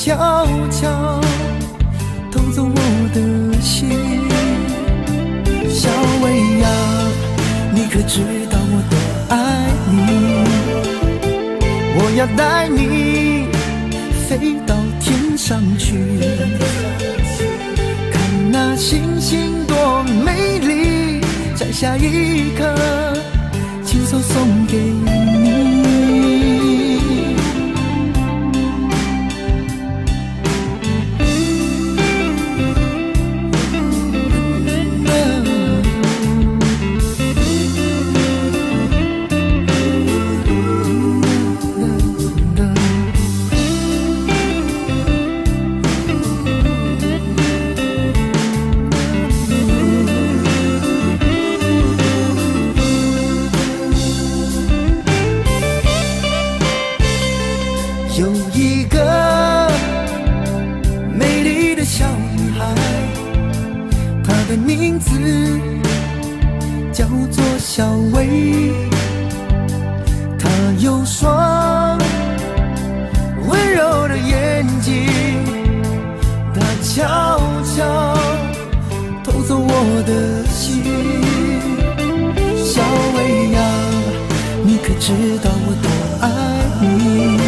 悄悄偷走我的心。小薇呀，你可知道我多爱你？我要带你飞到天上去，看那星星多美丽，在下一刻亲手送给你。有一个美丽的小女孩，她的名字叫做小薇。她有双温柔的眼睛，她悄悄偷走我的心。小薇呀，你可知道我多爱你？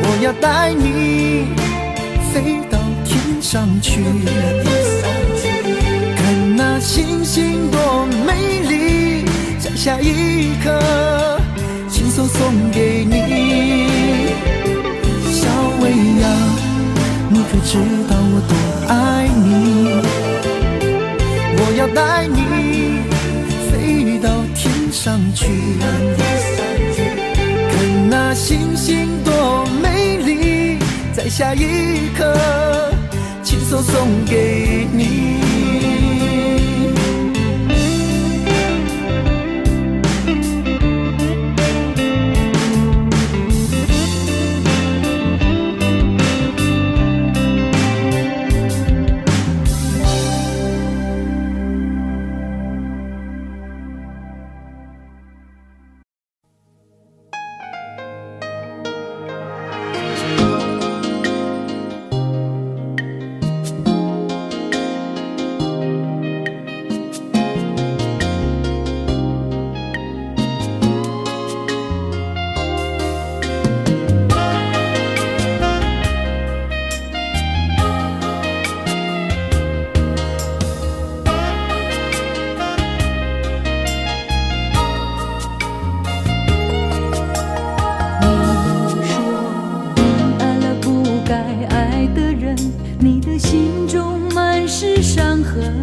我要带你飞到天上去，看那星星多美丽，在下一刻亲手送给你。小薇呀，你可知道我多爱你？我要带你飞到天上去，看那星星多美丽，在下一刻亲手送给你。你的心中满是伤痕，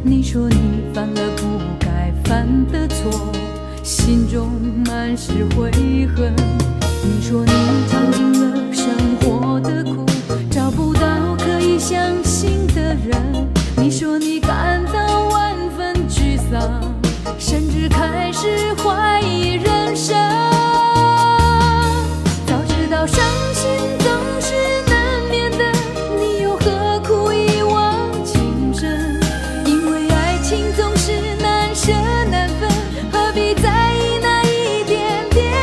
你说你犯了不该犯的错，心中满是悔恨。你说你尝尽了生活的苦，找不到可以相信的人。你说你感到万分沮丧，甚至开始怀疑人生。早知道伤心总是难免的，你又何苦一往情深？因为爱情总是难舍难分，何必在意那一点点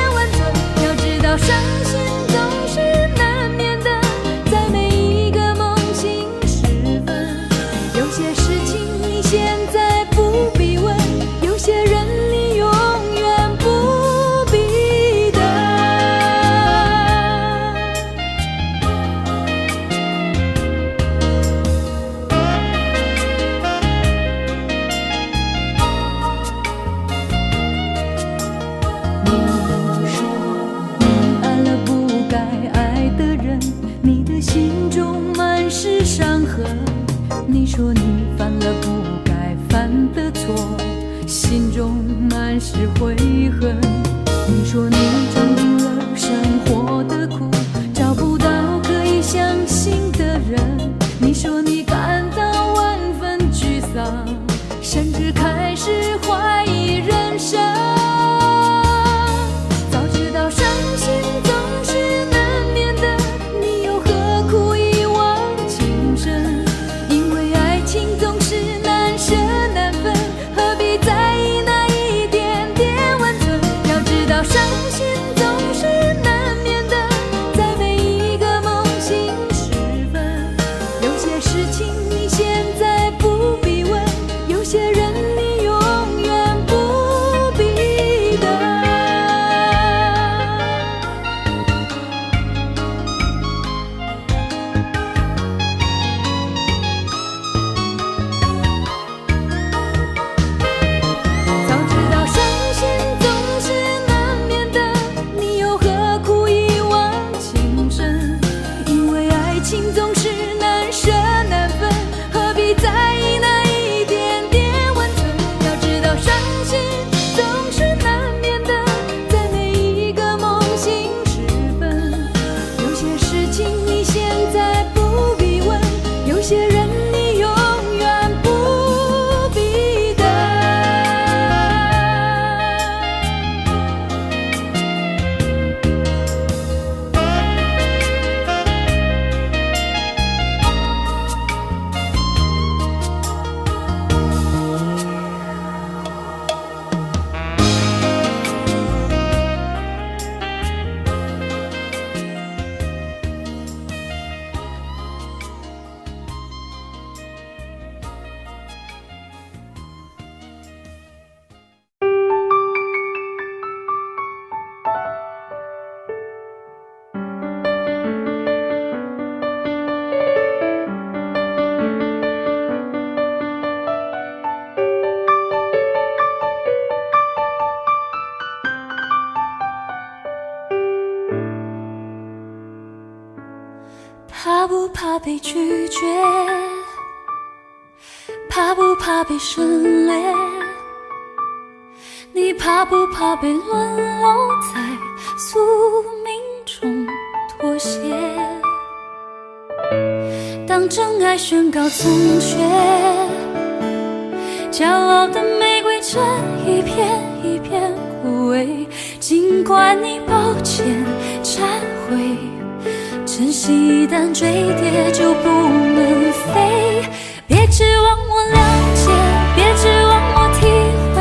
怕不怕被拒绝？怕不怕被省略？你怕不怕被沦落在宿命中妥协？当真爱宣告从缺，骄傲的玫瑰正一片一片枯萎，尽管你抱歉忏悔，真心一旦坠跌就不能飞。别指望我了解，别指望我体会，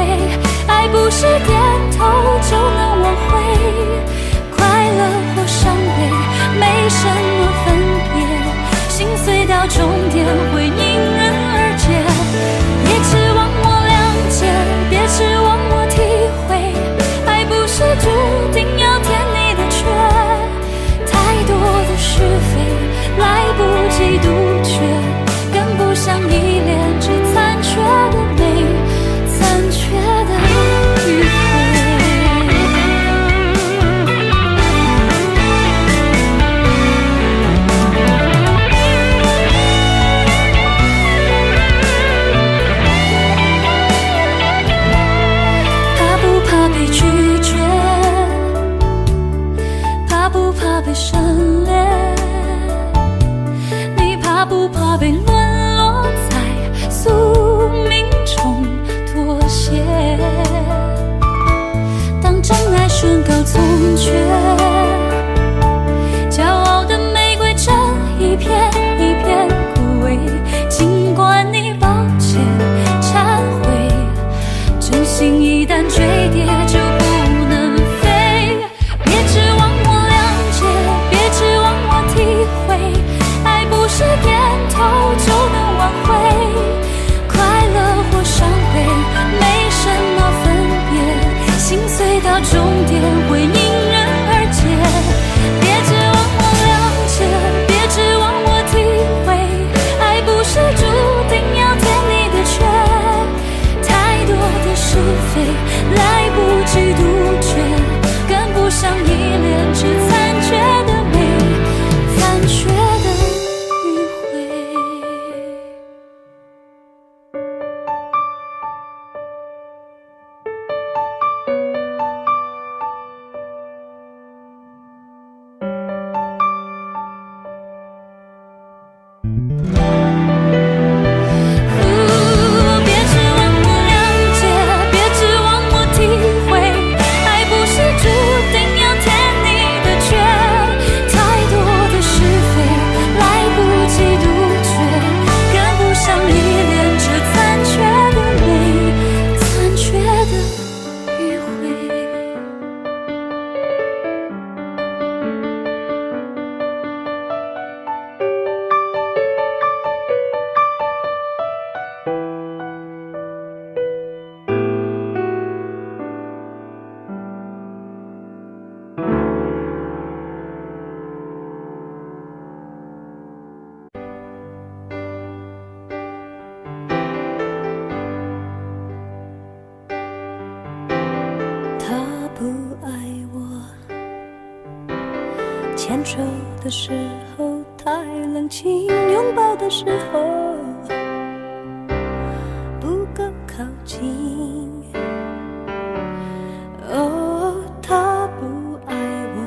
爱不是点头就能挽回，快乐或伤悲没什么分别，心碎到终点会因人而解。别指望我了解，别指望我体会，爱不是注定要填你的缺，太多的是非来不及杜绝，更不想依恋这残缺的美，残缺的迂回。怕不怕被拒绝？怕不怕被省略？你怕不怕被沦落在宿命中妥协？当真爱宣告从缺，骄傲的玫瑰正一片一片枯萎，尽管你抱歉忏悔，真心一旦坠跌就不能飞。别指望我了解，别指望我体会，爱不是点头就能挽回，快乐或伤悲没什么分别，心碎到终点会因人而解。别指望我了解，别指望我体会，爱不是注定要填你的缺，太多的是非来不及杜绝，更不想依恋这残缺的美，残缺的迂回。别指望我了解，别指望我体会，爱不是注定要填你的缺，太多的是非来不及杜绝，更不想依恋这残缺的美，残缺的迂回。他不爱我，牵手的时候太冷清，拥抱的时候不够靠近。哦，他不爱我，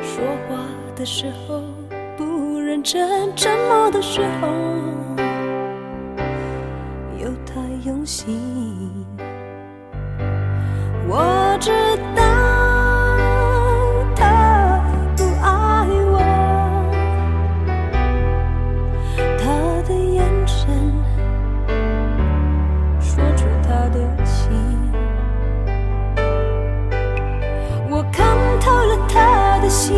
说话的时候不认真，沉默的时候又太用心。我知道他不爱我，他的眼神说出他的情，我看透了他的心，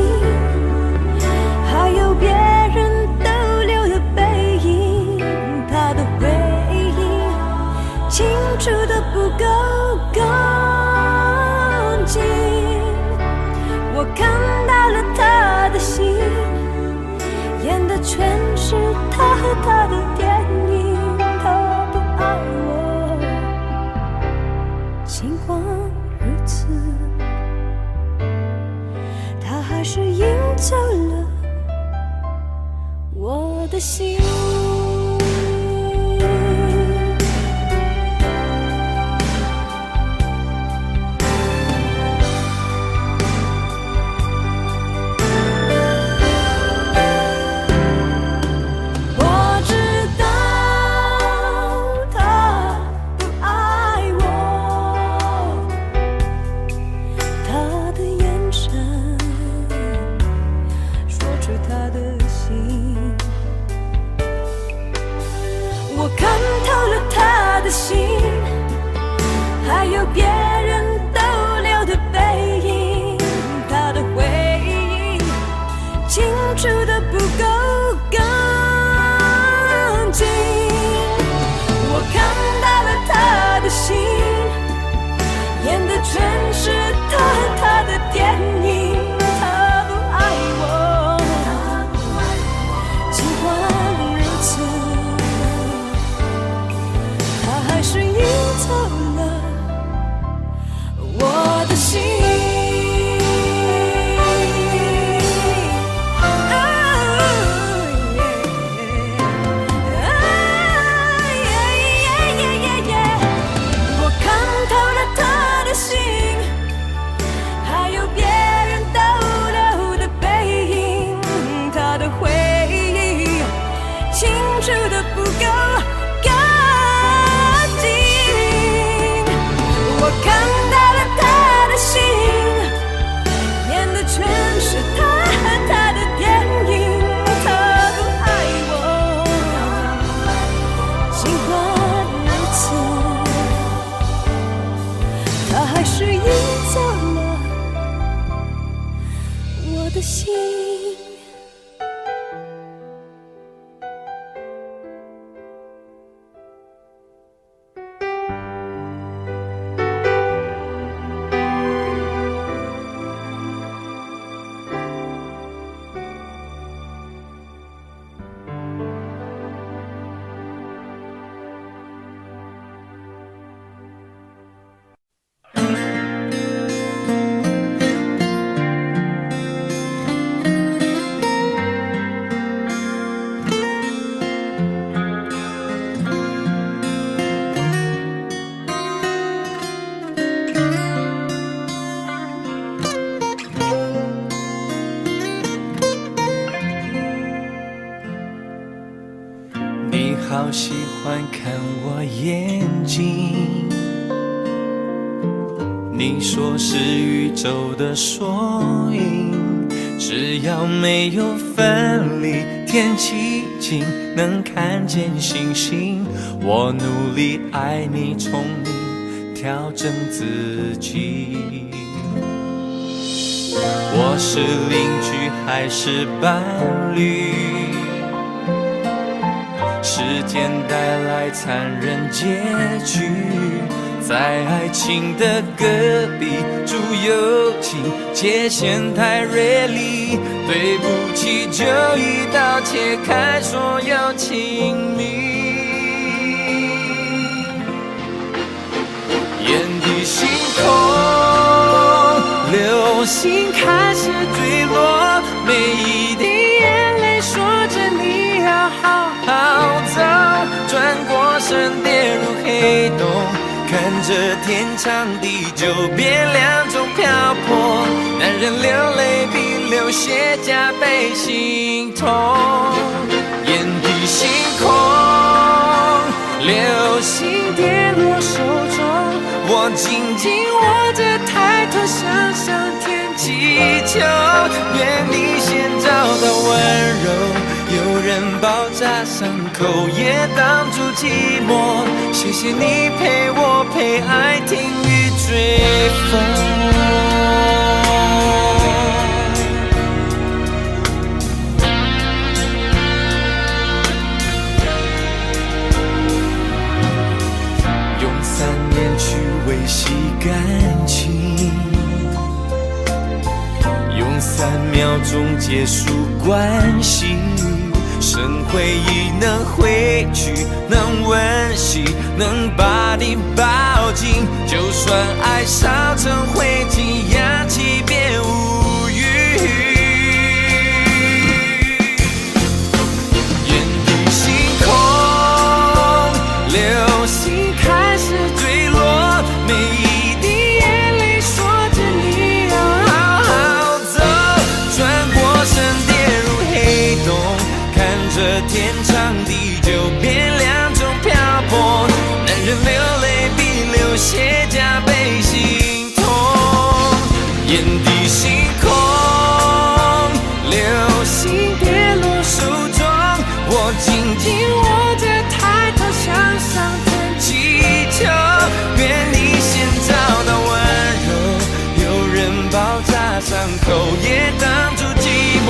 还有别人逗留的背影，他的回忆清楚的不够干净，我看到了他的心，演的全是他和他的电影。他不爱我，尽管如此，他还是赢走了的心。好喜欢看我眼睛，你说是宇宙的缩影，只要没有分离，天气晴能看见星星，我努力爱你宠你调整自己。我是邻居还是伴侣，时间带来残忍结局，在爱情的隔壁住友情，界限太锐利，对不起就一刀切开所有亲密，眼底星空，流星开始坠落，每一滴眼泪说着你要好好走，转过身跌入黑洞，看着天长地久变两种漂泊，男人流泪比流血加倍心痛，眼底星空，流星跌落手中，我紧紧握着抬头向上天祈求，愿你先找到温柔，有人包扎伤口也挡住寂寞，谢谢你陪我陪爱听雨追风，用3年去维系感情，用3秒钟结束关系，剩回忆能回去，能温习，能把你抱紧，就算爱烧成灰烬，氧气变无语，眼紧握着，抬头向上天祈求，愿你先找到温柔，有人包扎伤口，也挡住寂寞。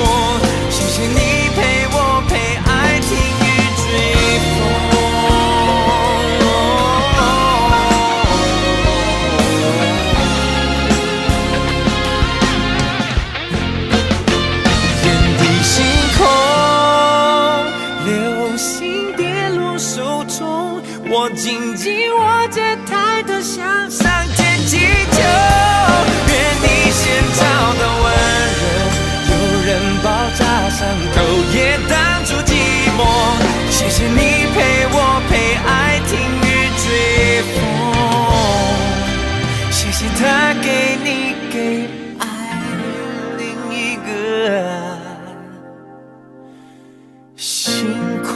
谢谢你陪我陪爱听雨追风。我紧紧握着，抬头向上天祈求，愿你先找到温柔，有人包扎伤口，也挡住寂寞。谢谢你陪我陪爱听雨追风，谢谢他给你给爱另一个星空。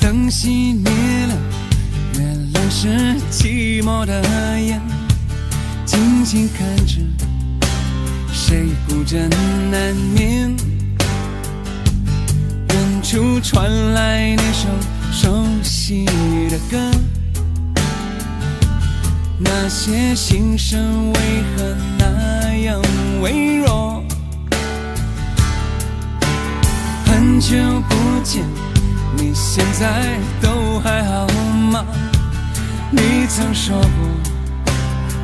灯熄灭了，原来是寂寞的眼，静静看着谁孤枕难眠。远处传来那首熟悉的歌，那些心声为何那样微弱？很久不见，你现在都还好吗？你曾说过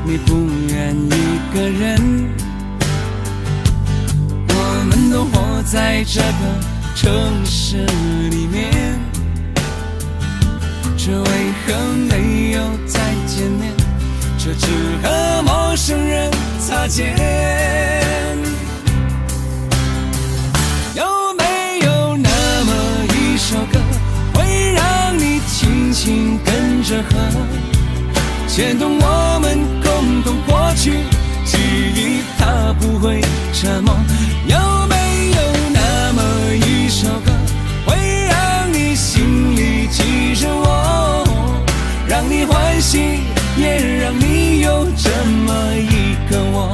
你不愿一个人，我们都活在这个城市里面，这为何没有再见面？这只和陌生人擦肩。有没有那么一首歌，会让你轻轻跟着和，牵动我们共同过去记忆，它不会沉默。有没有那么一首歌，会让你心里记着我，让你欢喜，也让你有这么一个我。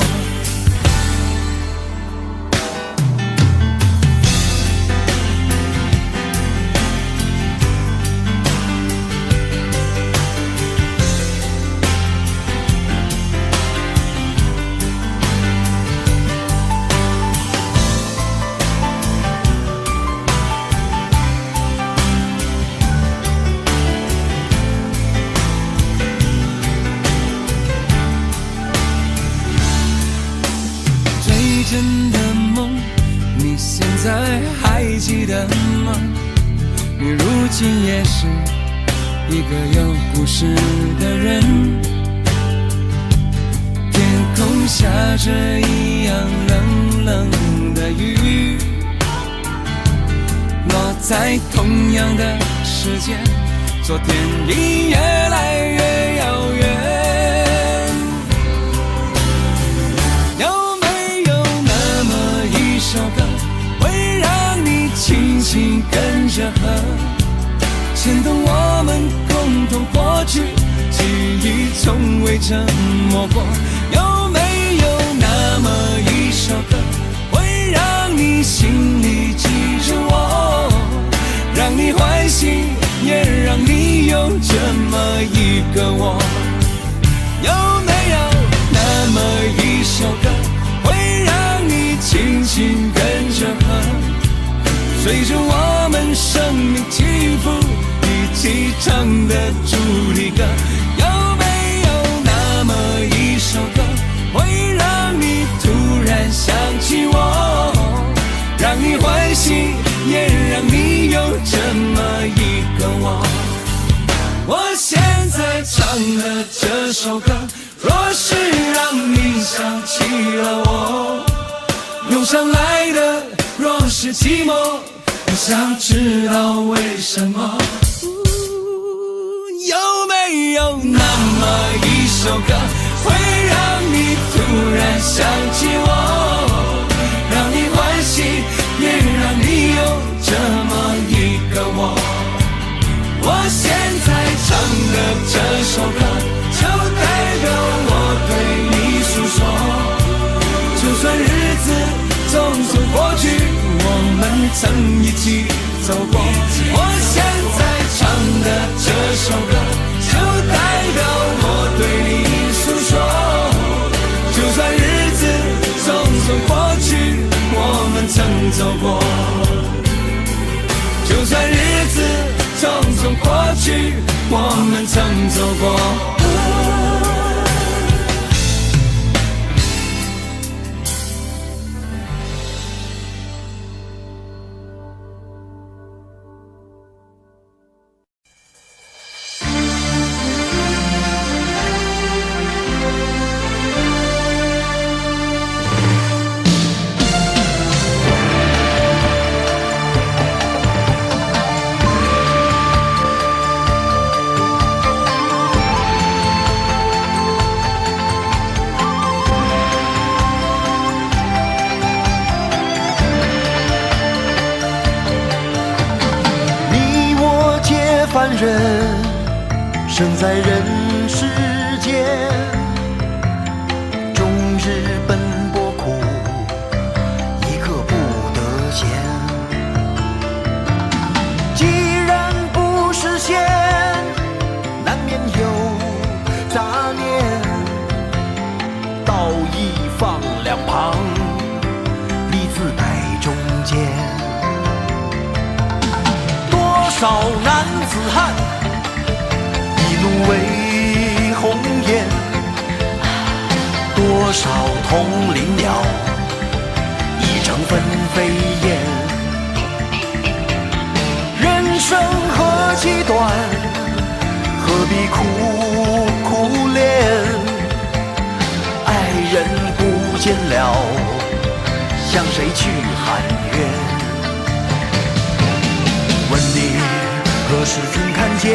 真的梦，你现在还记得吗？你如今也是一个有故事的人，天空下着一样冷冷的雨，落在同样的时间，昨天已越来越遥远。首歌会让你轻轻跟着和，牵动我们共同过去记忆，从未沉默过。有没有那么一首歌，会让你心里记着我，让你欢喜，也让你有这么一个我？有没有那么一首歌，会让你轻轻跟着和，随着我们生命起伏一起唱的主题歌？有没有那么一首歌，会让你突然想起我，让你欢喜，也让你有这么一个我？我现在唱的这首歌，若是让你想起了我，涌上来的若是寂寞，我想知道为什么。有没有那么一首歌，会让你突然想起我，让你欢喜，也让你有这么一个我。我现在唱的这首歌，就代表我对你诉说。就算日子匆匆过去，我们曾一起走过。我现在唱的这首歌，就代表我对你诉说。就算日子匆匆过去，我们曾走过。就算日子匆匆过去，我们曾走过。凡人生在人世间，终日奔波苦，一刻不得闲。既然不实现，难免有杂念，道义放两旁，利字摆中间。多少男子汉，一怒为红颜；多少同林鸟，一成分飞燕。人生何其短，何必苦苦恋？爱人不见了，向谁去喊冤？问你何时曾看见，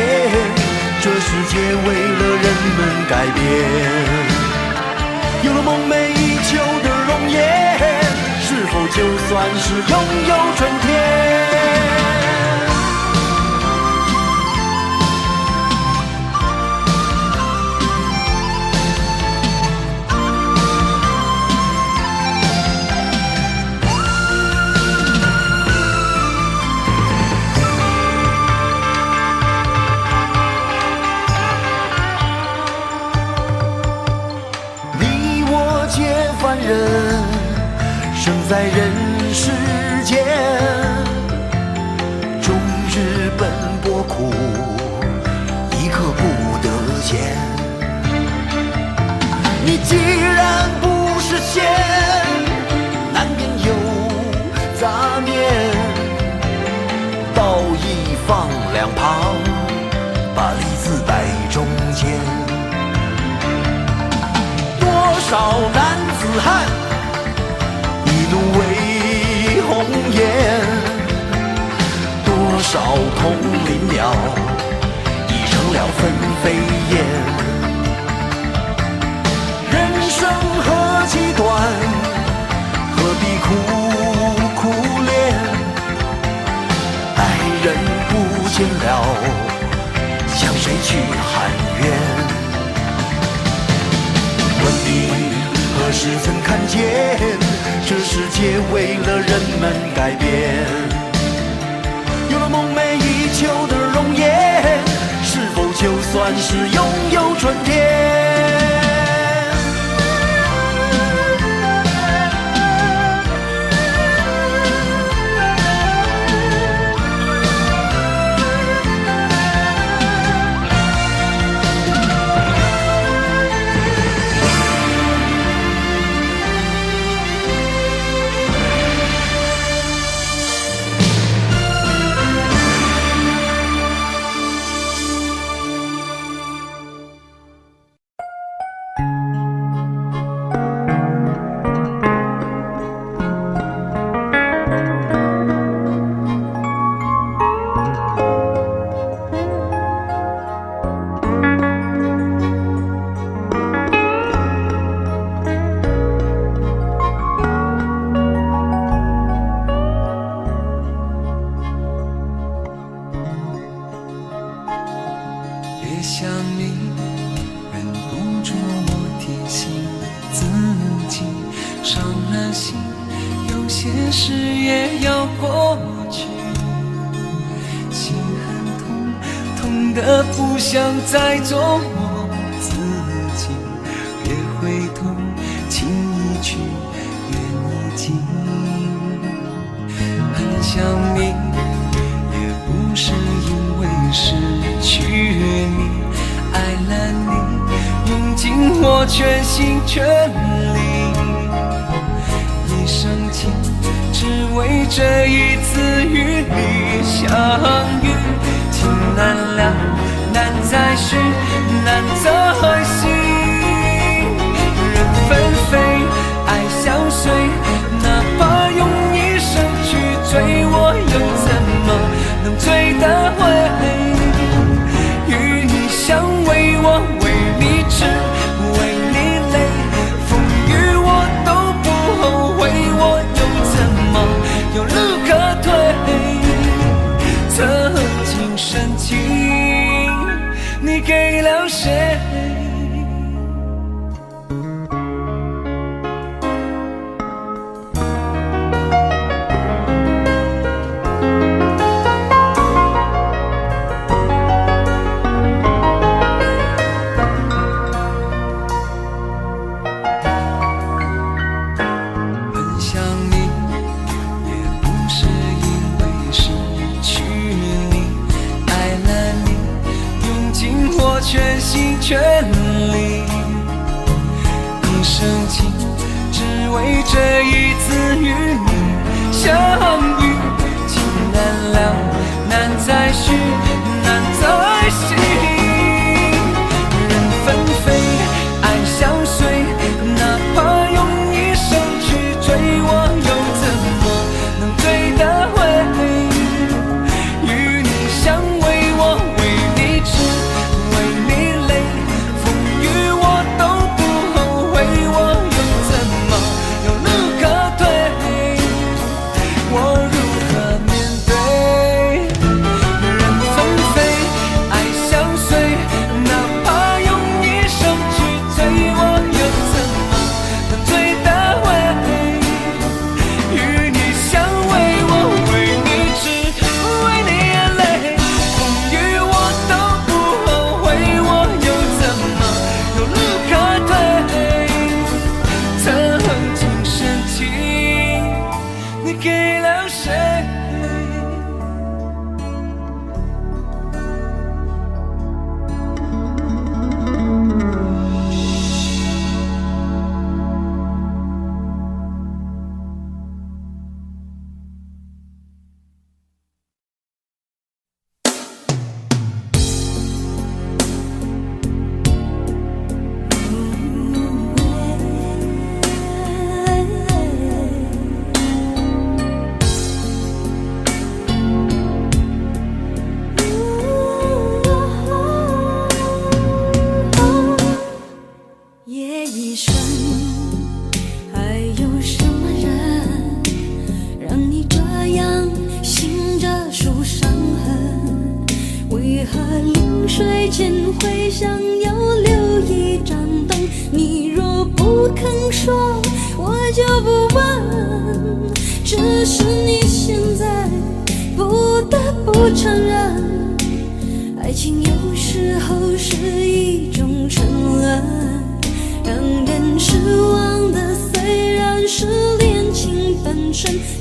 这世界为了人们改变？有了梦寐以求的容颜，是否就算是拥有春天？凡人生在人世间，终日奔波苦，一刻不得闲。你既然不实现，难免有杂念，道义放两旁，把利字摆中间。多少男子汉，一怒为红颜；多少同林鸟，已成了分飞燕。人生何其短，何必苦苦恋？爱人不见了，向谁去喊冤？问你何时曾看见，这世界为了人们改变？有了梦寐以求的容颜，是否就算是拥有春天？件事也要过去，心很痛，痛得不想再做我自己，越会痛，情已去，缘已尽。很想你，也不是因为失去你，爱了你，用尽我全心全力，一生情，只为这一次与你相遇。情难了，难再续，难再续。人纷飞，爱相随，哪怕用一生去追，我又怎么能追得回？与你相偎，我为你痴，为你累，风雨我都不后悔，我又怎么有路可退？曾经深情，你给了谁？全心全力，一生情，只为这一次与你相遇。情难了，难再续，难再续。人纷飞，爱相随，哪怕用一生去追，我又怎么能追得回？与你相偎，我为你痴。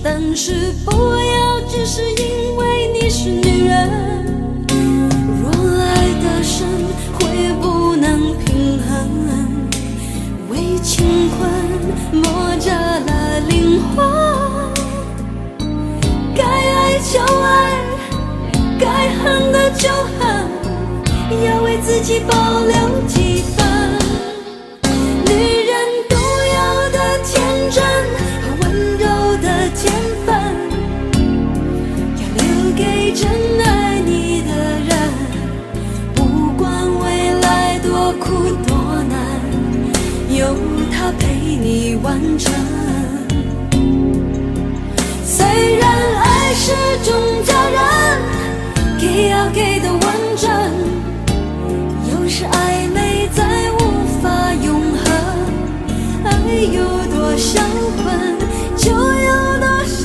但是不要只是因为你是女人，若爱得深会不能平衡，为情困磨折了灵魂，该爱就爱，该恨的就恨，要为自己保留几分。女人独有的天真和温柔的天分，要留给真爱你的人，不管未来多苦多难，有他陪你完成。虽然爱是种责任，给要给的完整，有时暧昧再无法永恒，爱有多销魂，就有多少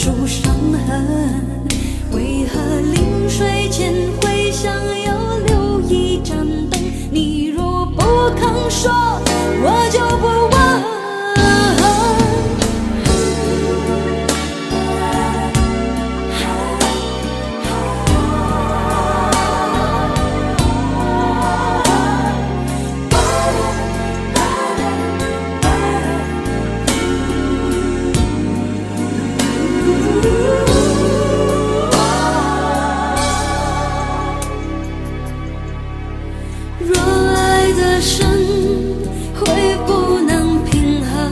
数伤痕。为何临睡前会想要留一盏灯？你若不肯说，我就不问。若爱得深，会不能平衡，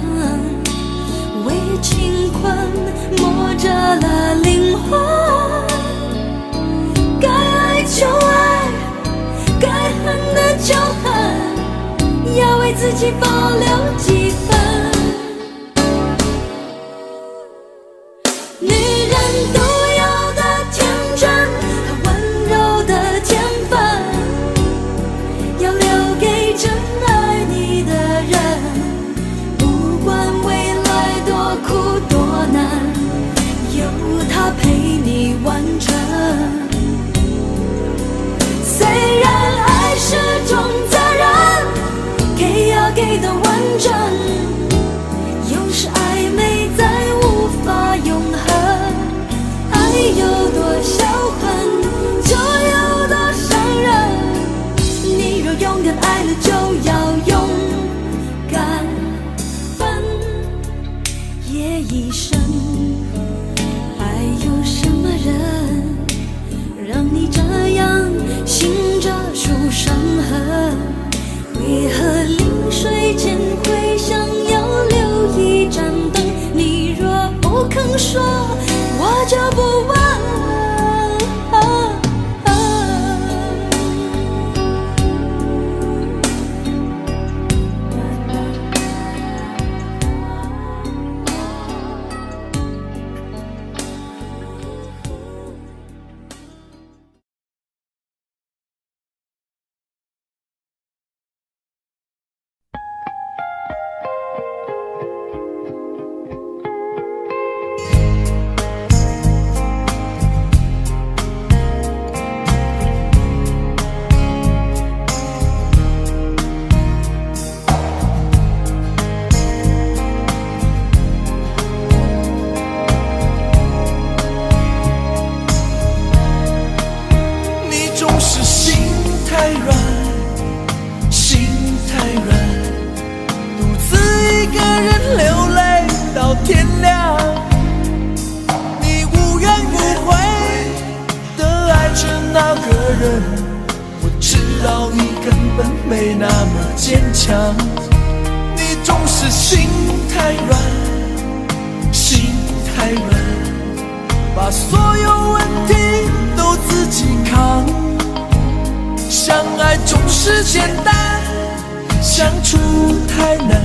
为情困磨折了灵魂。该爱就爱，该恨的就恨，要为自己保留几分。女人独有的天真和温柔的天分，要留给真爱你的人，不管未来多苦多难，有他陪你完成。虽然爱是种责任，给要给的完整，有时暧昧再无法永恒。爱有多销魂，就有多伤人。你若勇敢爱了，就要勇敢分，夜已深，还有什么人让你这样醒着数伤痕？为何临睡前会想要留一盏灯？你若不肯说，我就不问。天亮，你无怨无悔地爱着那个人，我知道你根本没那么坚强，你总是心太软，心太软，把所有问题都自己扛，相爱总是简单，相处太难，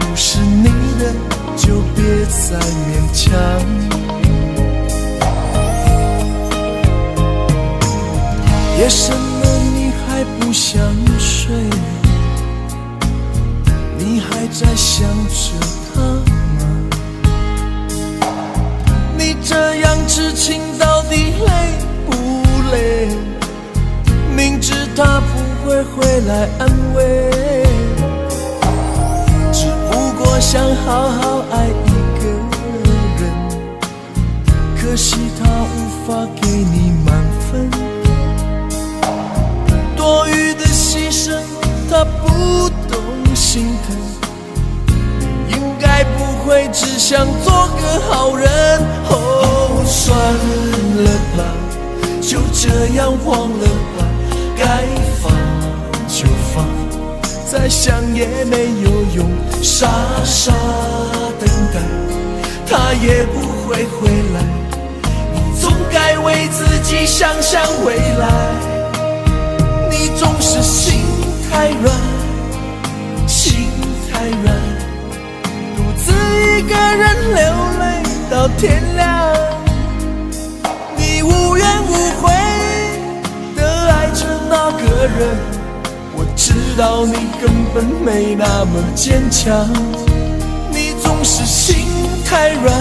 不是你的就别再勉强。夜深了你还不想睡，你还在想着他吗？你这样痴情到底累不累？明知他不会回来安慰，只不过想好好爱一个人，可惜他无法给你满分，多余的牺牲他不懂心疼，你应该不会只想做个好人。哦，算了吧，就这样忘了吧，该放就放，再想也没有用，傻傻等待，他也不会回来，你总该为自己想想未来。你总是心太软，心太软，独自一个人流泪到天亮，你无怨无悔地爱着那个人，我知道你根本没那么坚强，你总是心太软，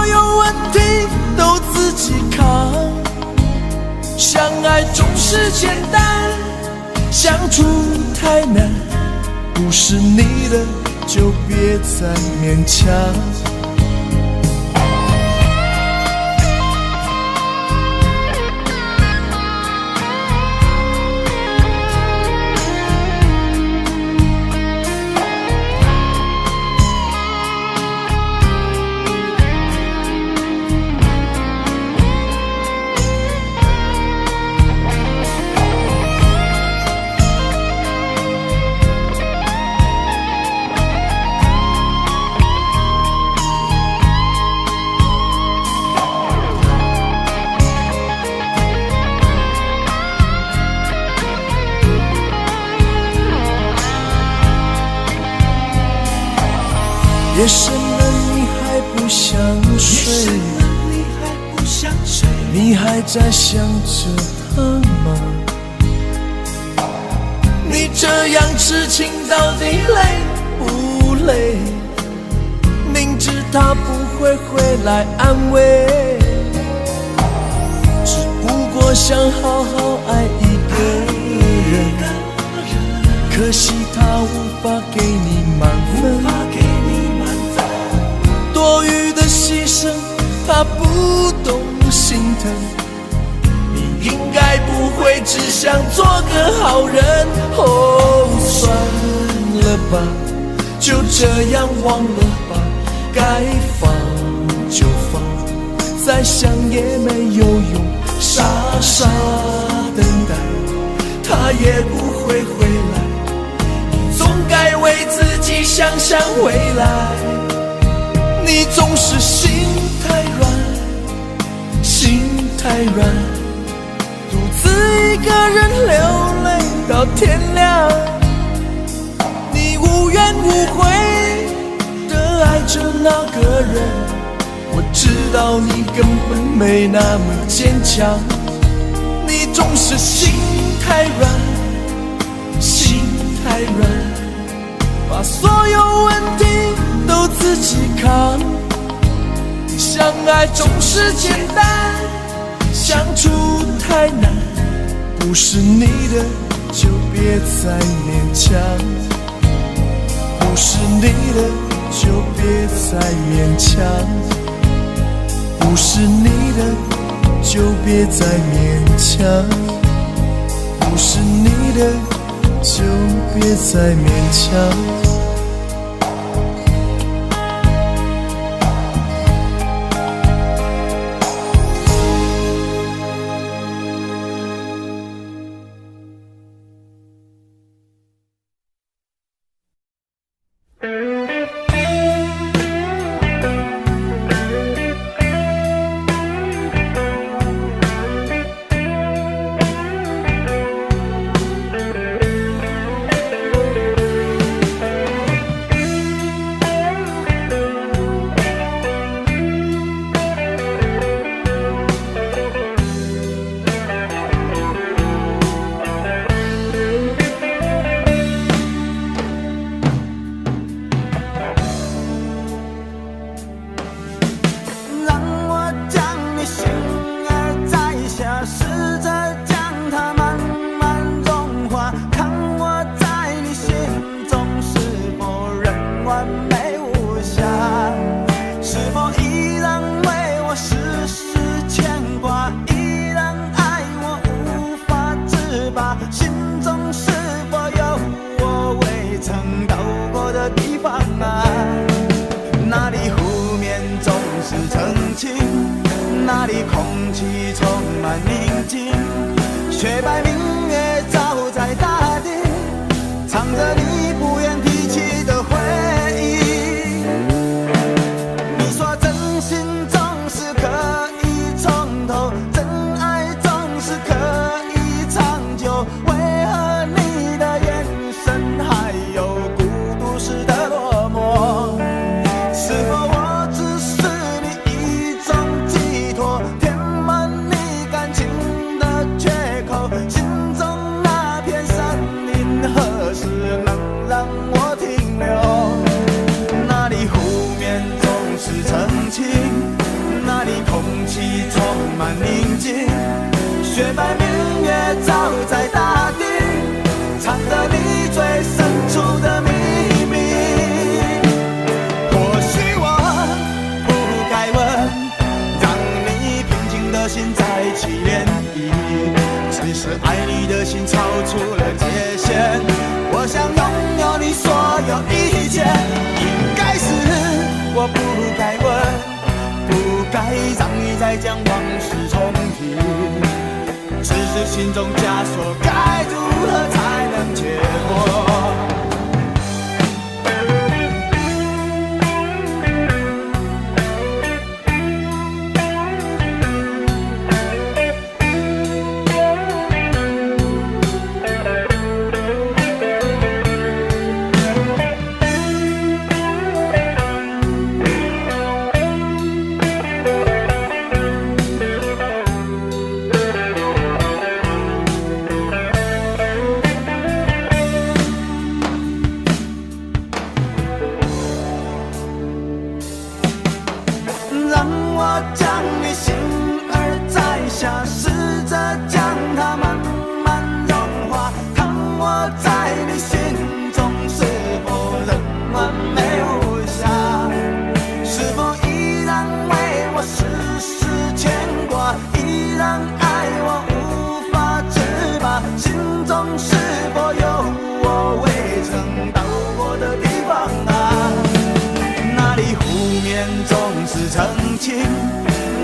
所有问题都自己扛。相爱总是简单，相处太难，不是你的就别再勉强。夜深了你还不想睡，你还在想着他吗？你这样痴情到底累不累？明知他不会回来安慰，只不过想好好爱一个人，可惜他无法给你满分，多余的牺牲他不懂心疼，你应该不会只想做个好人。哦，算了吧，就这样忘了吧，该放就放，再想也没有用，傻傻等待他也不会回来，你总该为自己想想未来。你总是心太软，心太软，独自一个人流泪到天亮。你无怨无悔地爱着那个人，我知道你根本没那么坚强。你总是心太软，心太软，把所有问题都自己扛。相爱总是简单，相处太难，不是你的就别再勉强，不是你的就别再勉强，不是你的就别再勉强，不是你的就别再勉强。那里空气充满宁静，雪白明月照在大地，藏着你不愿提起的回忆。你说真心总是可以从头，真爱总是可以长久，为何你的眼神还有孤独时的落寞？是否我只是你一种寄托，填满你感情的缺口？心中那片森林何时能让我再将往事重提。只是心中枷锁，该如何才能解脱？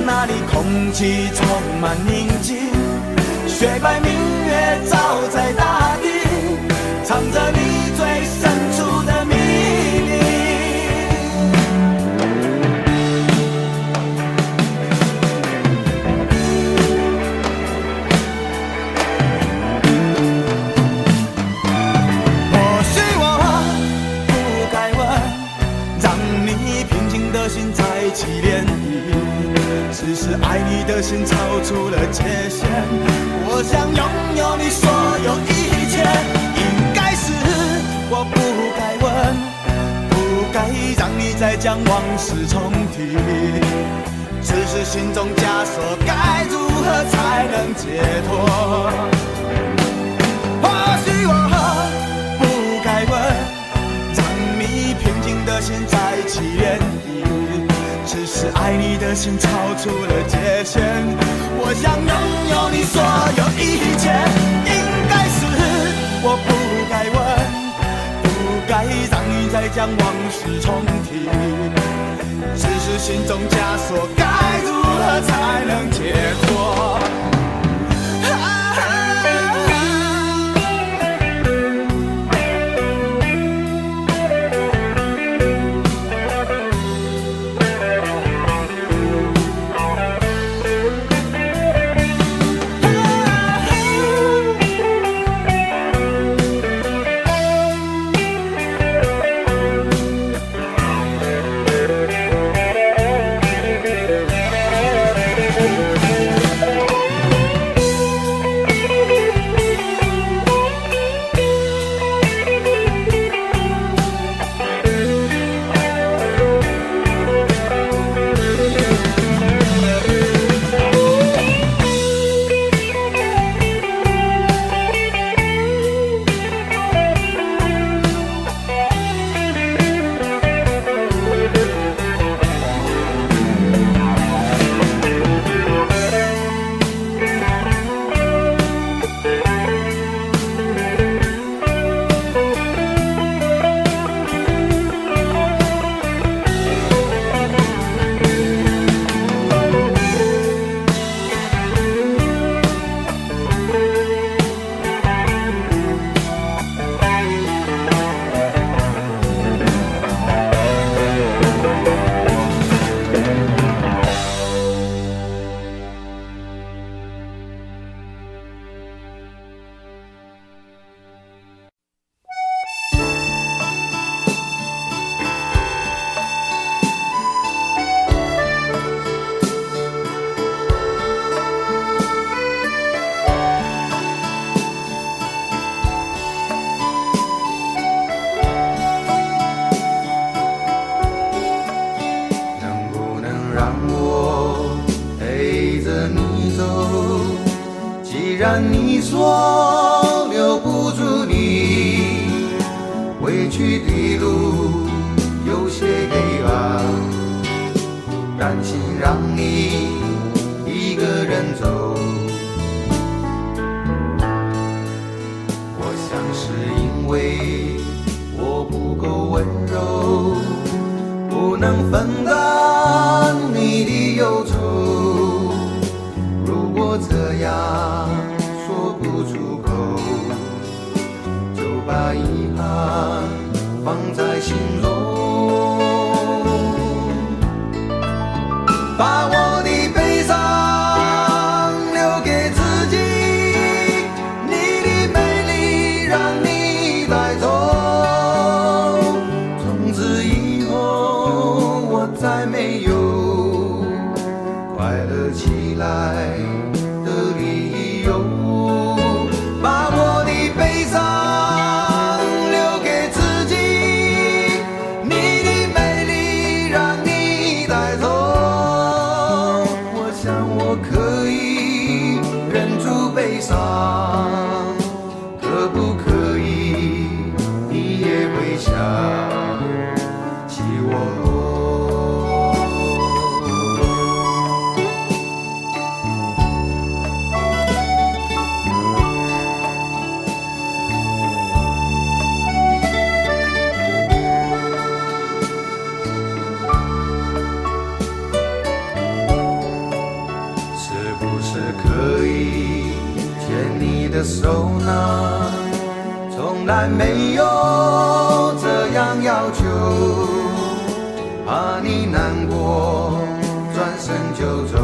那里空气充满宁静，雪白明月照在大地，藏着你最深处的秘密。或许我不该问，让你平静的心再起涟漪，只是爱你的心超出了界限，我想拥有你所有一切。应该是我不该问，不该让你再将往事重提，只是心中枷锁，该如何才能解脱？或许我不该问，让你平静的心再起涟漪，只是爱你的心超出了界限，我想拥有你所有一切。应该是我不该问，不该让你再将往事重提，只是心中枷锁，该如何才能解脱？既然你说留不住你，回去的路有些黑暗，担心让你一个人走。我想是因为我不够温柔，不能分担你的忧愁。心中，把我的悲伤留给自己，你的美丽让你带走。从此以后，我再没有快乐起来的理由，把我的悲伤留给自己，你的美丽让你带走。我想我可以忍住悲伤，可不可以你也会想起我？是不是可以牵你的手呢？从来没有这样要求，怕你难过，转身就走。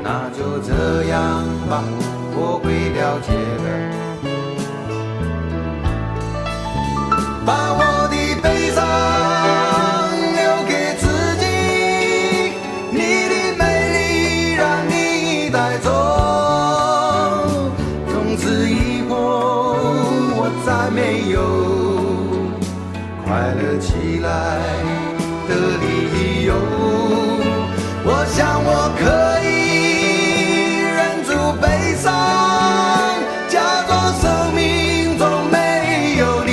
那就这样吧，我会了解的。把我的悲伤留给自己，你的美丽让你带走。从此以后，我再没有快乐起来的理由。我想我可以忍住悲伤，假装生命中没有你。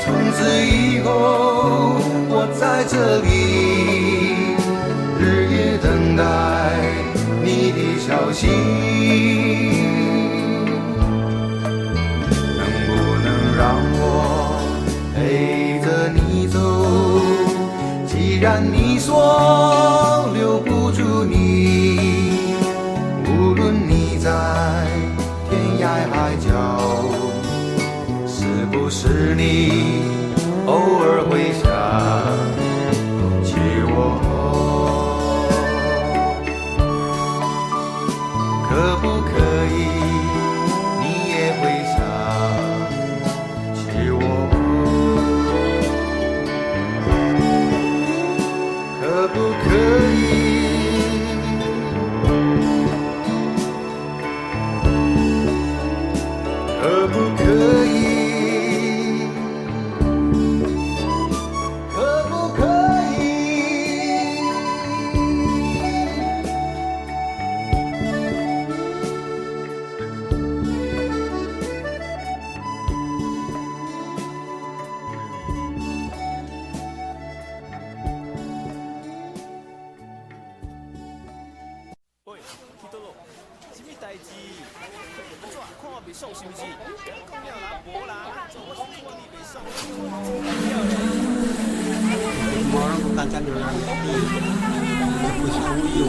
从此以后，我在这里日夜等待你的消息。能不能让我陪着你走？既然你说留不住你，无论你在天涯海角，是不是你偶尔会想起我？可不可以你也会想起我？可不可以？可不可以？可不可以？喂，去倒落？什么代志？怎看我袂爽是不是？讲了啦，无啦，做我是看你袂爽。我们大家流浪地，不相有。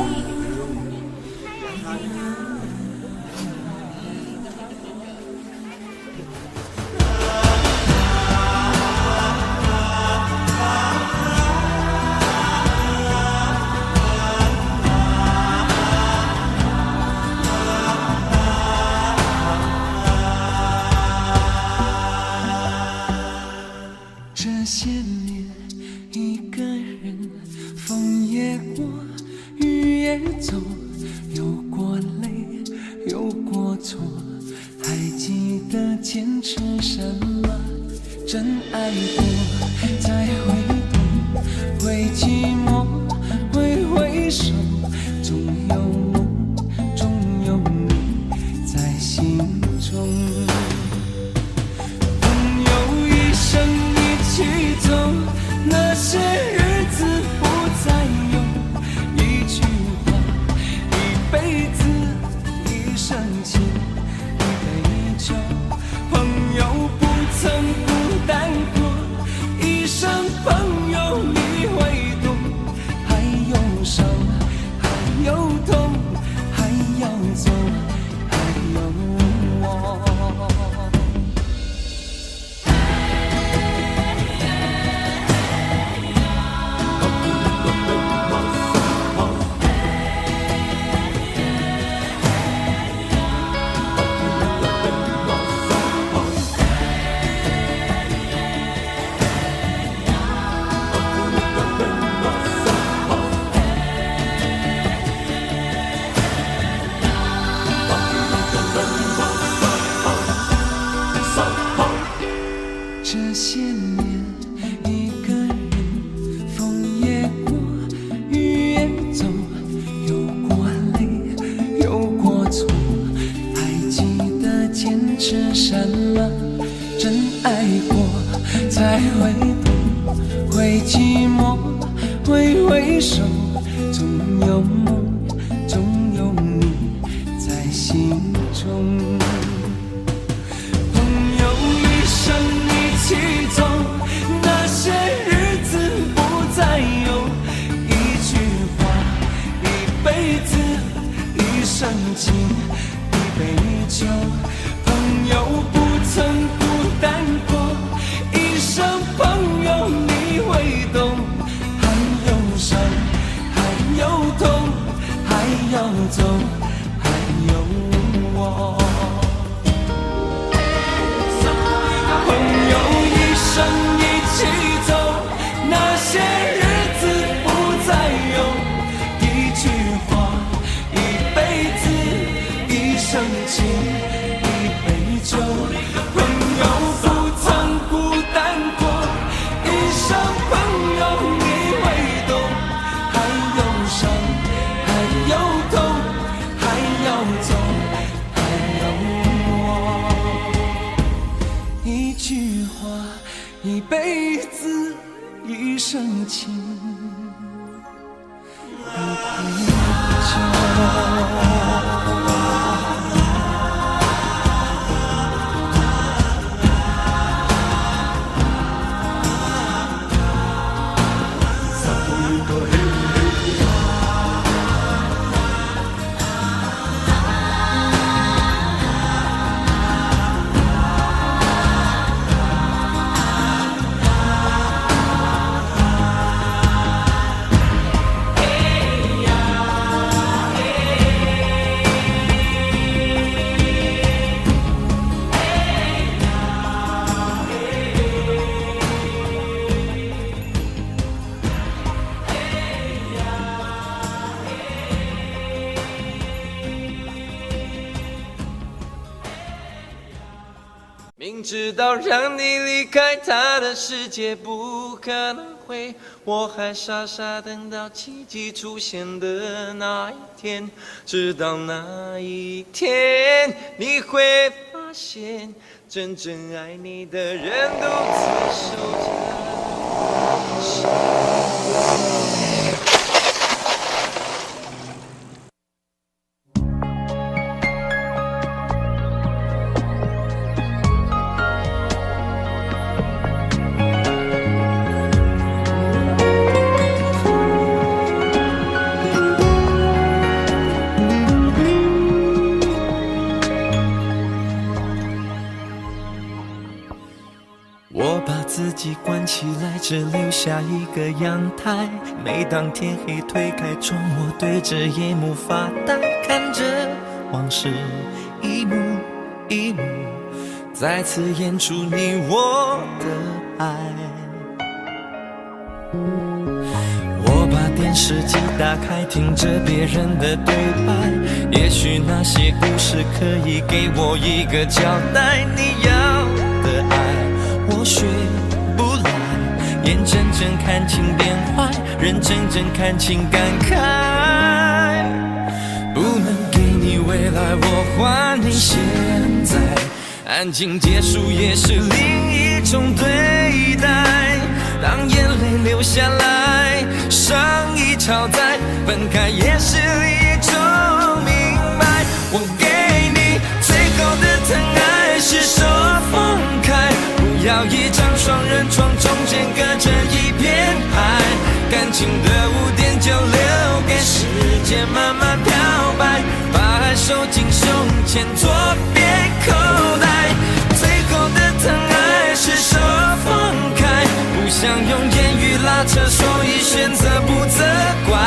这些年一个人，风也过，雨也走，有过泪，有过错，还记得坚持什么？真爱过，再回头，会寂寞，会回首，总有梦，总有你在心中。朋友一生一起走，那些日子不再有，一句话，一辈子，一生情，一杯酒。朋友不曾孤单过，才会懂，会寂寞，会回首，总有梦，总有你在心中。朋友一生一起走，那些日子不再有，一句话，一辈子，一生情，一杯酒。朋友不曾孤单过，一生朋友你会懂。还有伤，还有痛，还要走，还有我。朋友一生一起走，那些日子不再有，一句话，一辈子，一生情，一杯酒。朋友不曾孤单过，一生朋友你会懂。还有伤，还有痛，还要走，还有我。一句话，一辈子，一生情，一杯酒。明知道让你离开他的世界不可能会，我还傻傻等到奇迹出现的那一天，直到那一天，你会发现，真正爱你的人独自守着伤。我把自己关起来，只留下一个阳台。每当天黑推开窗，我对着夜幕发呆，看着往事一幕一幕再次演出你我的爱。我把电视机打开，听着别人的对白，也许那些故事可以给我一个交代。你要的爱我学不来，眼睁睁看情变坏，人睁睁看情感慨。不能给你未来，我还你现在。安静结束也是另一种对待。当眼泪流下来，伤已超载，分开也是一种明白。我给你最后的疼爱，是手放开，不要一张双人床，中间隔着一片海。感情的污点就留给时间慢慢漂白，把爱收进胸前左边口袋。最后的疼爱是手放开，不想用言语拉扯，所以选择不责怪。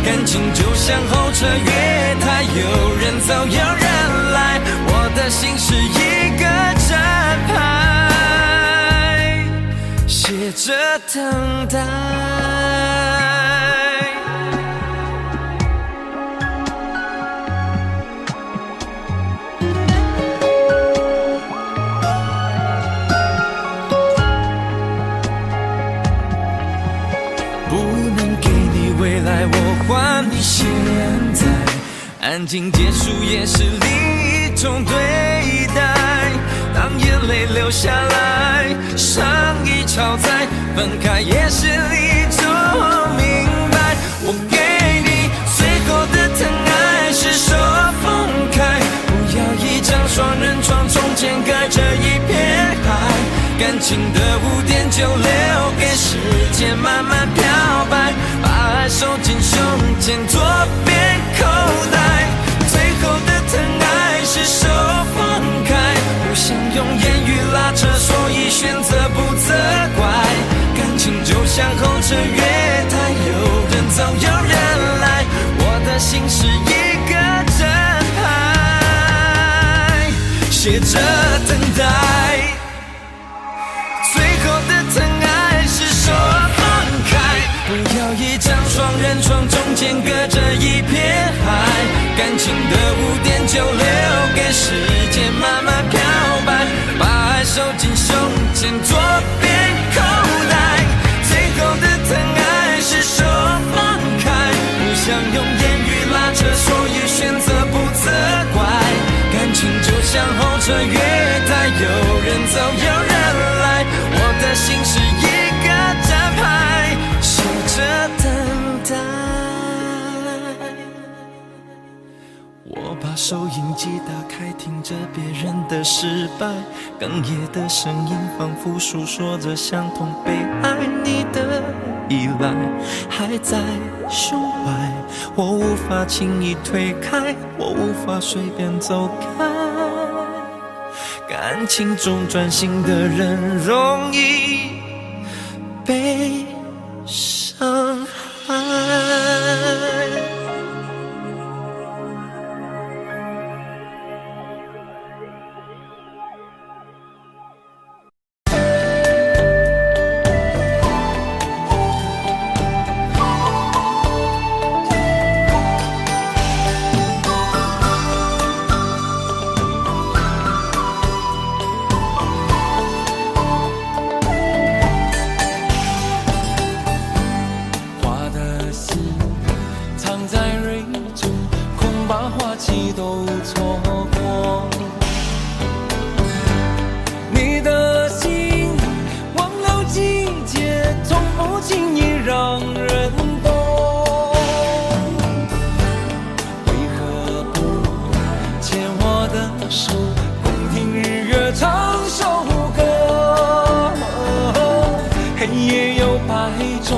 感情就像候车月台，有人走有人来，我的心是一个站牌，写着等待。我还你现在，安静结束也是另一种对待。当眼泪流下来，上一场再分开也是一种明白。我给你最后的疼爱是手放开，不要一张双人床，中间隔着一片海，感情的污点就留给时间慢慢漂白，把爱收进胸前左边口袋。最后的疼爱是手放开，不想用言语拉扯，所以选择不责怪。感情就像候车月台，有人走有人来，我的心是一个正牌，写着等待。最后的疼爱是手放开，不要一张双人床，中间隔着一片海，感情的污点就留给时间慢慢漂白，把爱收进胸前左边口袋。最后的疼爱是手放开，不想用言语拉扯，所以选择不责怪。感情就像候车月台，有人走有人来，我的心是一个站牌，写着等待。我把收音机打开，听着别人的失败，哽咽的声音仿佛诉说着相同被爱你的依赖，还在胸怀，我无法轻易推开，我无法随便走开。感情中专心的人容易被伤害。都错过，你的心忘了季节，从不轻易让人懂。为何不牵我的手，共听日月唱首歌？黑夜有白昼，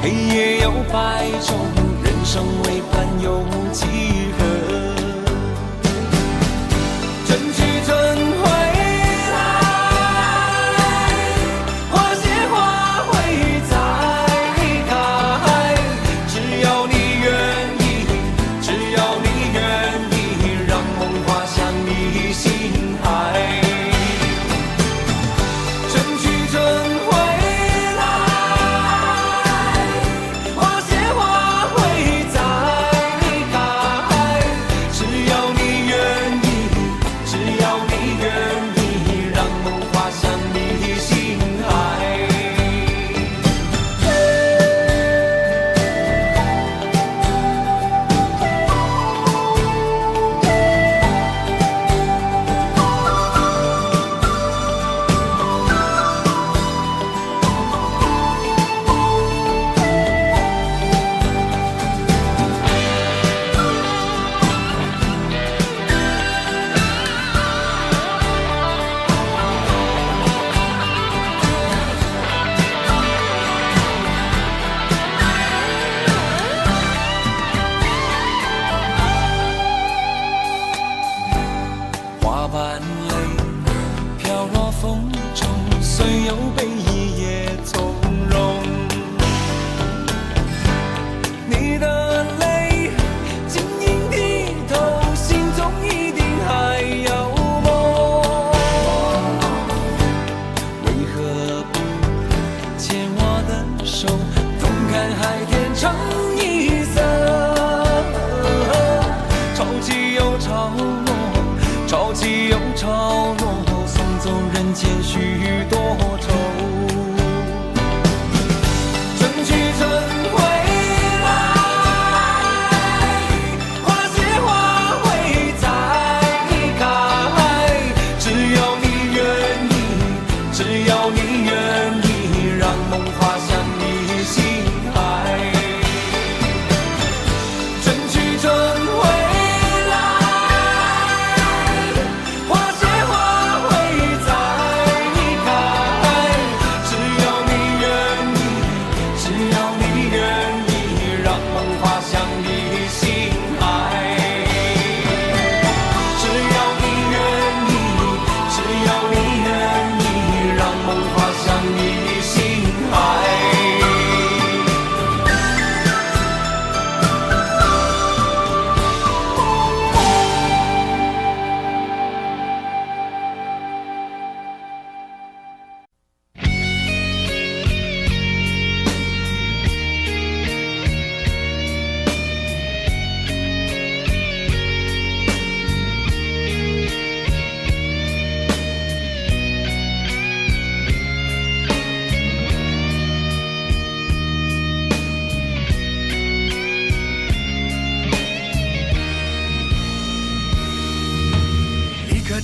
黑夜有白昼，人生为盼有几何？只要你愿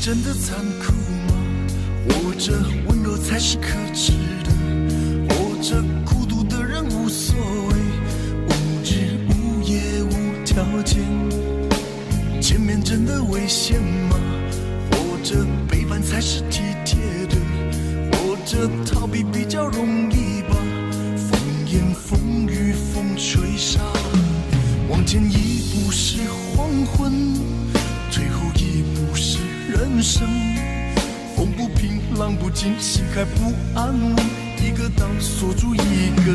真的残酷吗？活着温柔才是可耻的，活着孤独的人无所谓，无日无夜无条件。前面真的危险吗？活着背叛才是体贴的，活着逃避比较容易吧。风言风语风吹沙，往前一步是黄昏，退后一步是人生。风不平浪不静，心还不安稳，一个岛锁住一个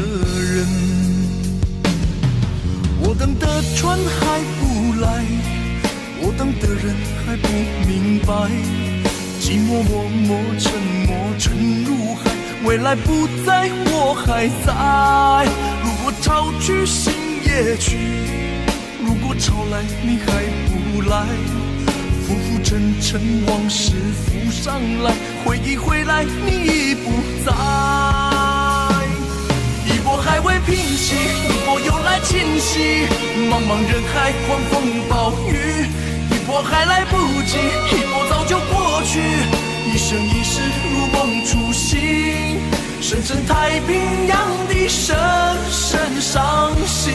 人。我等的船还不来，我等的人还不明白，寂寞默默沉默沉入海，未来不在我还在。如果潮去心也去，如果潮来你还不来，浮浮沉沉往事浮上来，回忆回来你已不在。一波还未平息，一波又来侵袭，茫茫人海狂风暴雨，一波还来不及，一波早就过去，一生一世如梦初醒，深深太平洋的深深伤心。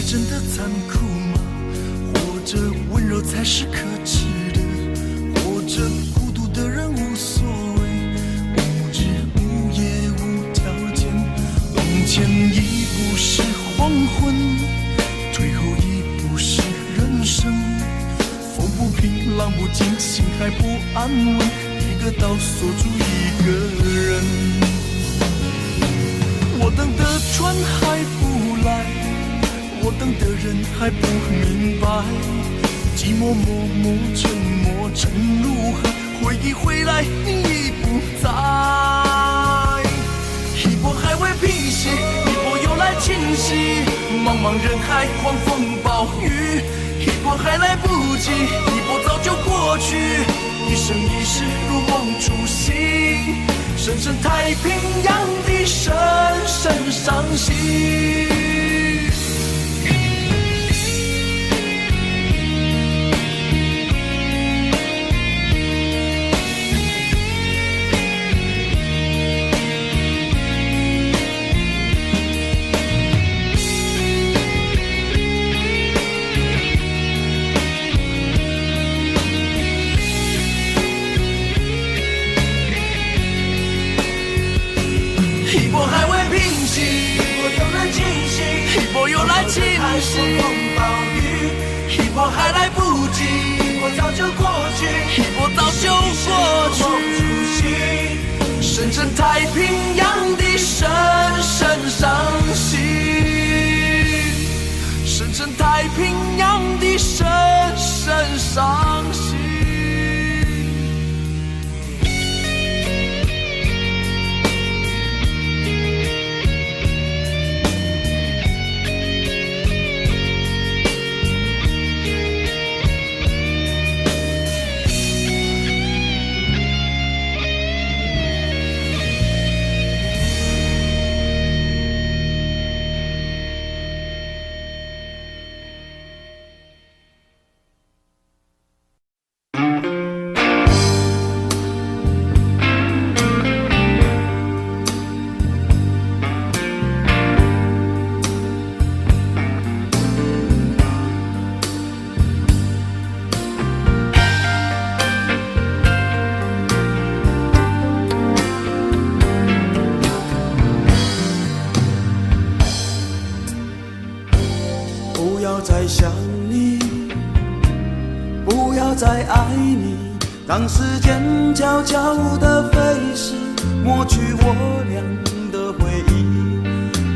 真的残酷吗？活着温柔才是可耻的，活着孤独的人无所谓，无日无夜无条件。往前一步是黄昏，退后一步是人生。风不平浪不静，心还不安稳，一个岛锁住一个人。我等的船还不来，我等的人还不明白，寂寞默默沉默沉入海，回忆回来你已不在。一波还未平息，一波又来侵袭，茫茫人海狂风暴雨，一波还来不及，一波早就过去，一生一世如梦初醒，深深太平洋的深深伤心。一波还未平息，一波又来侵袭，一波又来侵袭，风暴雨，一波还来不及，一波早就过去，一波早就过去，深深太平洋的深深伤心，深深太平洋的深深伤心。不要再想你，不要再爱你，当时间悄悄地飞逝，抹去我俩的回忆。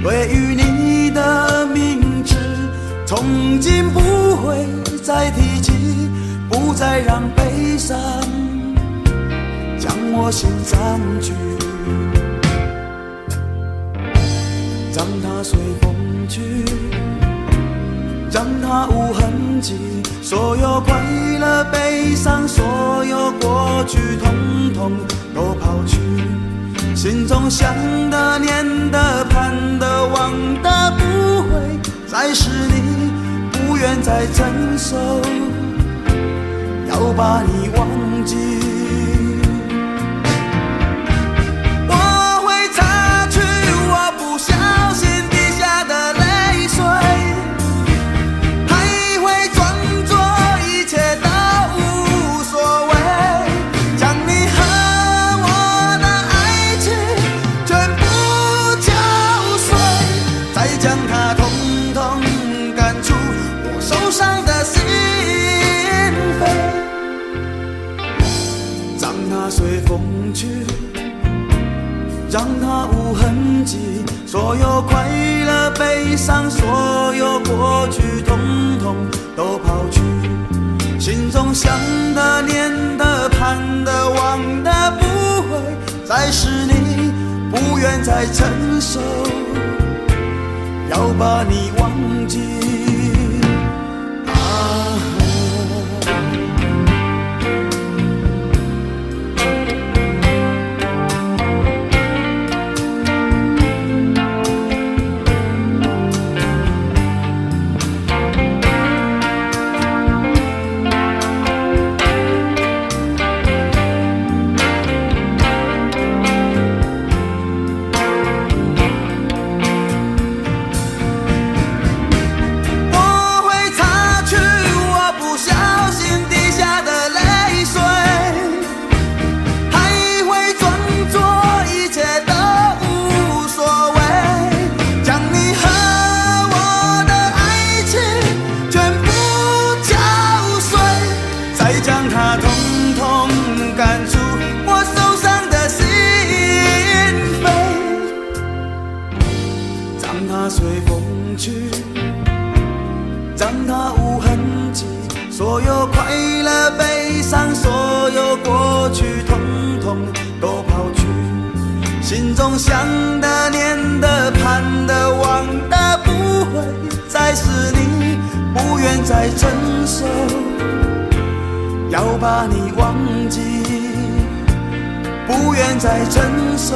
对于你的名字，从今不会再提起，不再让悲伤将我心占据，让它随风去，让它无痕迹，所有快乐悲伤，所有过去统统都抛去，心中想的念的盼的望的不会再是你，不愿再承受，要把你忘记。我会擦去我不小心滴下的泪水，还会装作一切都无所谓，将你和我的爱情全部搅碎，再将它统统赶出我受伤的心扉，让它随风去，让它无痕迹，所有快乐悲伤，所有过去统统都抛去，心中想的念的盼的望的不会再是你，不愿再承受，要把你忘记。随风去，让它无痕迹，所有快乐悲伤，所有过去统统都抛去，心中想的念的盼的望的不会再是你，不愿再承受，要把你忘记，不愿再承受，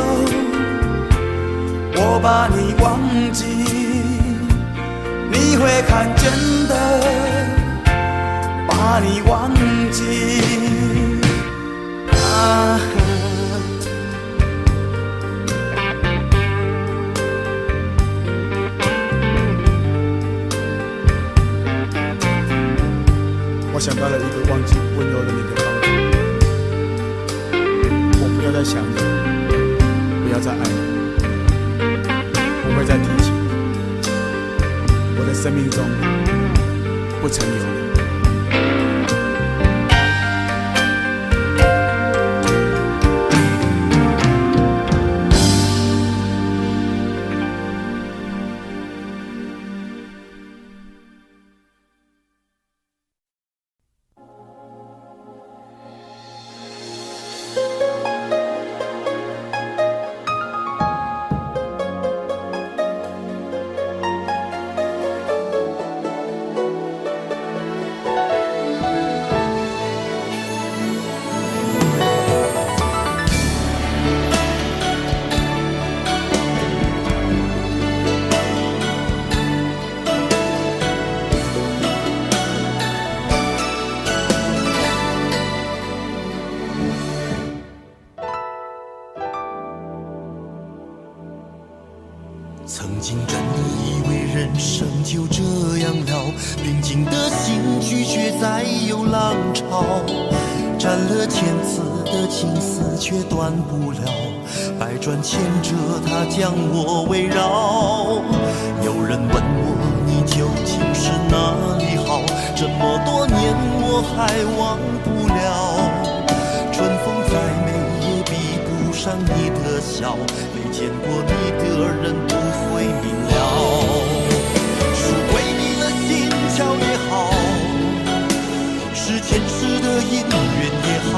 我把你忘记，你会看见的，把你忘记啊。我想到了一个忘记温柔的你的方法，我不要再想你，不要再爱你，不会再提起你，我的生命中不曾有你。曾经真的以为人生就这样了，平静的心绪却再有浪潮，斩了千次的情丝却断不了，百转千折它将我围绕。有人问我你究竟是哪里好，这么多年我还忘不了，春风再美也比不上你的笑，没见过你的人不会明了。是鬼迷了心窍也好，是前世的因缘也好，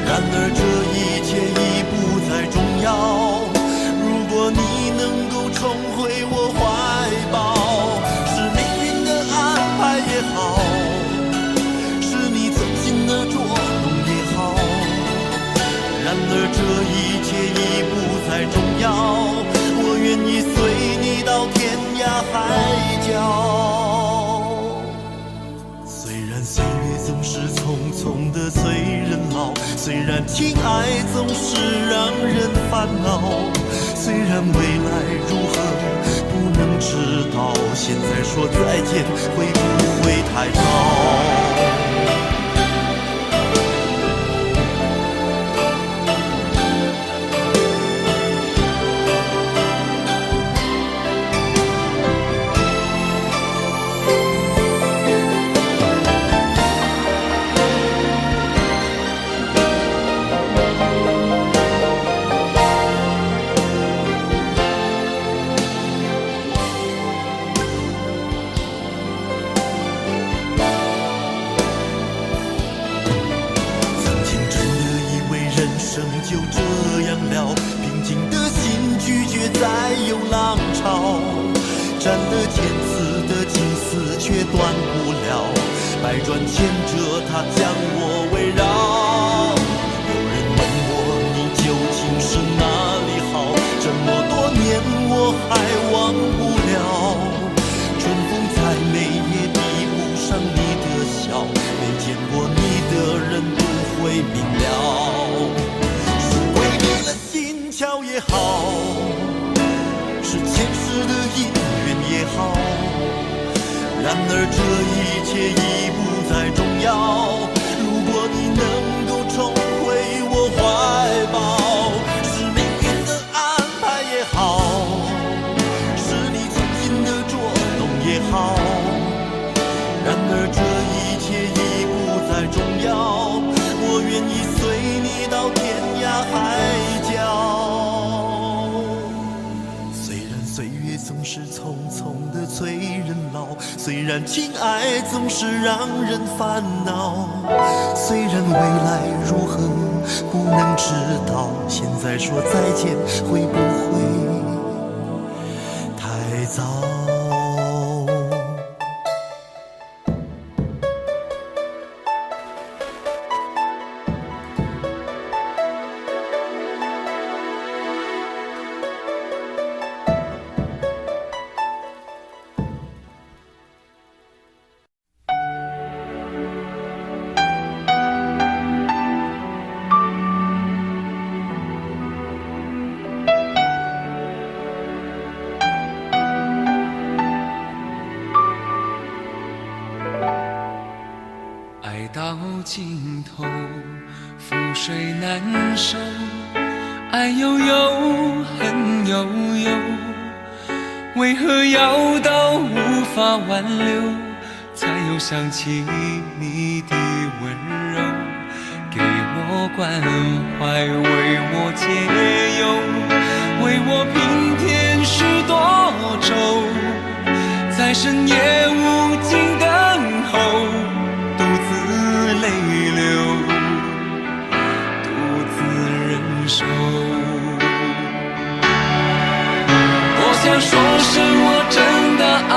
然而这一切已不再重要。如果你能够重回我怀抱，是命涯海角。虽然岁月总是匆匆的催人老，虽然情爱总是让人烦恼，虽然未来如何不能知道，现在说再见会不会太早？就这样了，平静的心拒绝再有浪潮，斩了千次的情丝却断不了，百转千折它将我围绕。有人问我你究竟是哪里好，这么多年我还忘不了，春风再美也比不上你的笑，没见过你的人不会明了。桥也好，是前世的姻缘也好，然而这一切已不再重要。如果你能够重回我怀抱，是命运的安排也好，是你存心的捉弄也好，然而这一切已不再重要。我愿意随你到天涯海角。总是匆匆的催人老，虽然情爱总是让人烦恼，虽然未来如何不能知道，现在说再见会不会太早？到尽头，覆水难收，爱悠悠，恨悠悠，为何要到无法挽留，才又想起你的温柔，给我关怀，为我解忧，为我平添许多愁，在深夜无尽等候，泪流，独自忍受。多想说声我真的爱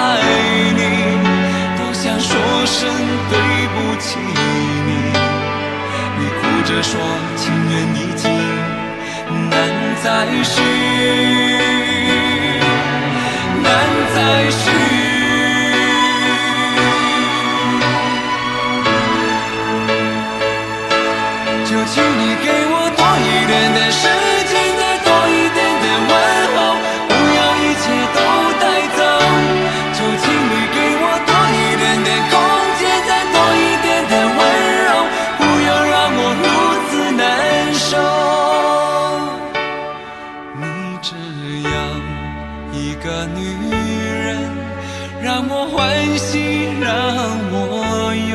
你，多想说声对不起你，你哭着说情缘已尽，难再续，难再续。请你给我多一点的时间，再多一点的问候，不要一切都带走。就请你给我多一点的空间，再多一点的温柔，不要让我如此难受。你这样一个女人，让我欢喜，让我忧，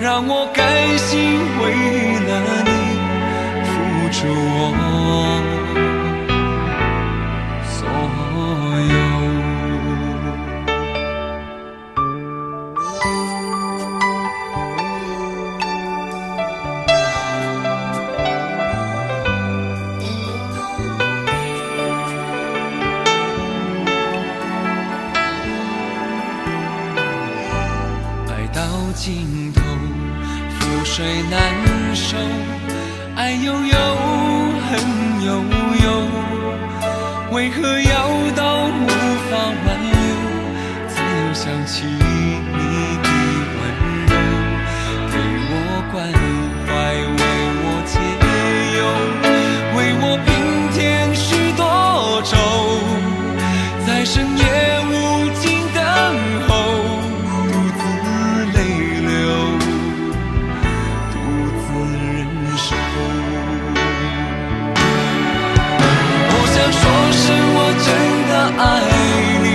让我甘心为了你付出我所有。爱到尽头，覆水难收，爱悠悠，恨悠悠，为何要到无法挽留，想起你的温柔，给我关怀，为我解忧，为我平添许多愁，在深夜无尽等候，独自泪流，独自忍受。多想说声我真的爱你，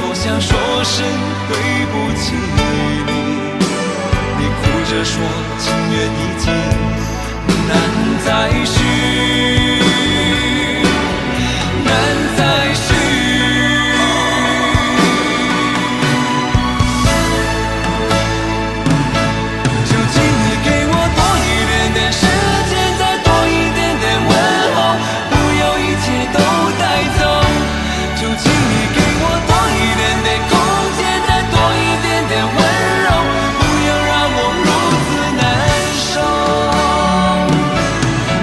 多想说声对不起你，你哭着说情缘已尽，难再续，难再续。究竟你给我多一点点时间，再多一点点问候，不要一切都带走。究竟你给我多一点点空间，再多一点点温柔，不要让我如此难受。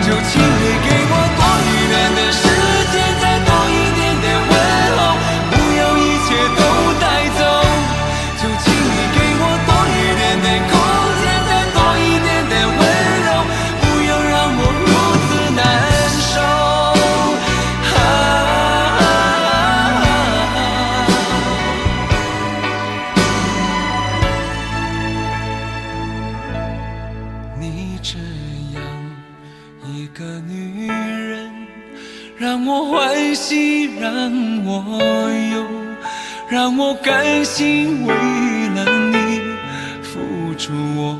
究竟你给我多一点点时间，再多一点点问候，不要一切都带走。究竟你给我多一点点空间，再多一点点温柔，不要让我如此难受。你这样一个女人，让我欢喜，让我忧，让我甘心为了你付出我